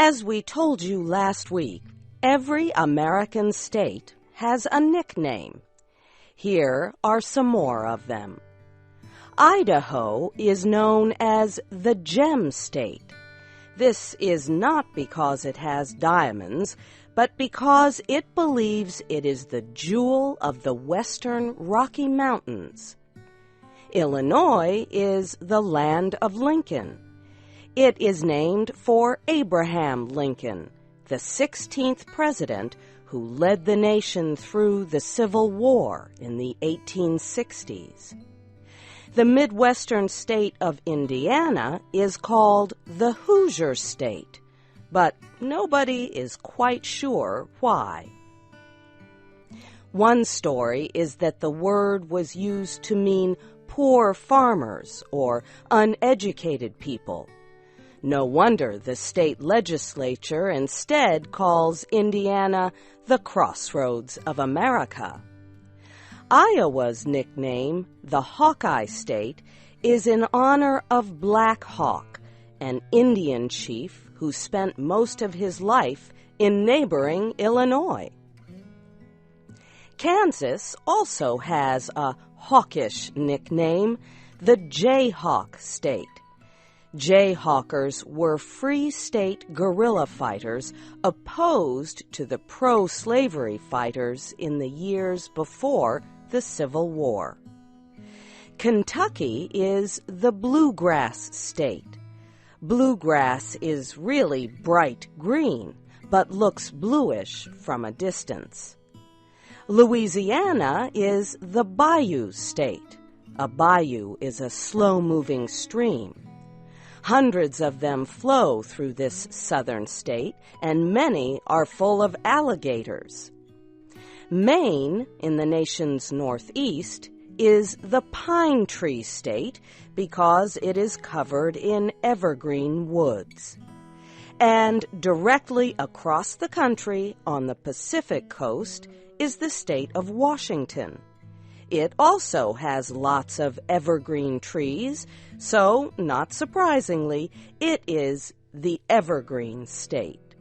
As we told you last week, every American state has a nickname. Here are some more of them. Idaho is known as the Gem State. This is not because it has diamonds, but because it believes it is the jewel of the western Rocky Mountains. Illinois is the land of Lincoln. It is named for Abraham Lincoln, the 16th president who led the nation through the Civil War in the 1860s. The Midwestern state of Indiana is called the Hoosier State, but nobody is quite sure why. One story is that the word was used to mean poor farmers or uneducated people. No wonder the state legislature instead calls Indiana the Crossroads of America. Iowa's nickname, the Hawkeye State, is in honor of Black Hawk, an Indian chief who spent most of his life in neighboring Illinois. Kansas also has a hawkish nickname, the Jayhawk State. Jayhawkers were free state guerrilla fighters opposed to the pro-slavery fighters in the years before the Civil War. Kentucky is the Bluegrass State. Bluegrass is really bright green, but looks bluish from a distance. Louisiana is the Bayou State. A bayou is a slow-moving stream. Hundreds of them flow through this southern state, and many are full of alligators. Maine, in the nation's northeast, is the Pine Tree State because it is covered in evergreen woods. And directly across the country on the Pacific coast is the state of Washington. It also has lots of evergreen trees, so, not surprisingly, it is the Evergreen State.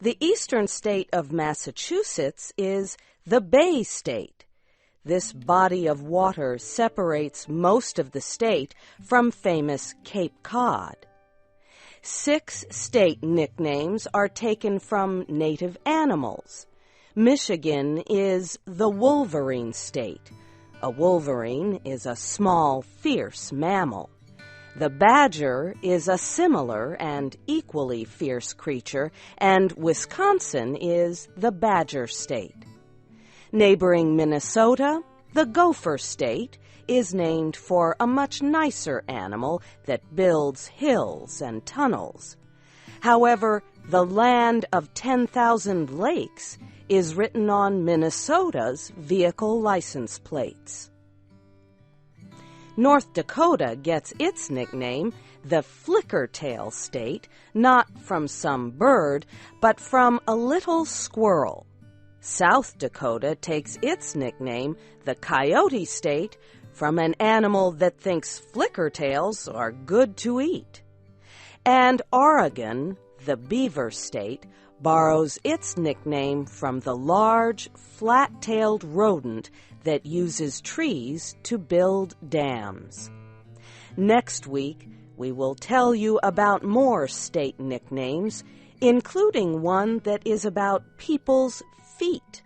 The eastern state of Massachusetts is the Bay State. This body of water separates most of the state from famous Cape Cod. 6 state nicknames are taken from native animals. Michigan is the Wolverine State. A wolverine is a small, fierce mammal. The badger is a similar and equally fierce creature, and Wisconsin is the Badger State. Neighboring Minnesota, the Gopher State, is named for a much nicer animal that builds hills and tunnels. However, the land of 10,000 lakes is written on Minnesota's vehicle license plates. North Dakota gets its nickname, the Flickertail State, not from some bird, but from a little squirrel. South Dakota takes its nickname, the Coyote State, from an animal that thinks flickertails are good to eat. And Oregon, the Beaver State, borrows its nickname from the large, flat-tailed rodent that uses trees to build dams. Next week, we will tell you about more state nicknames, including one that is about people's feet.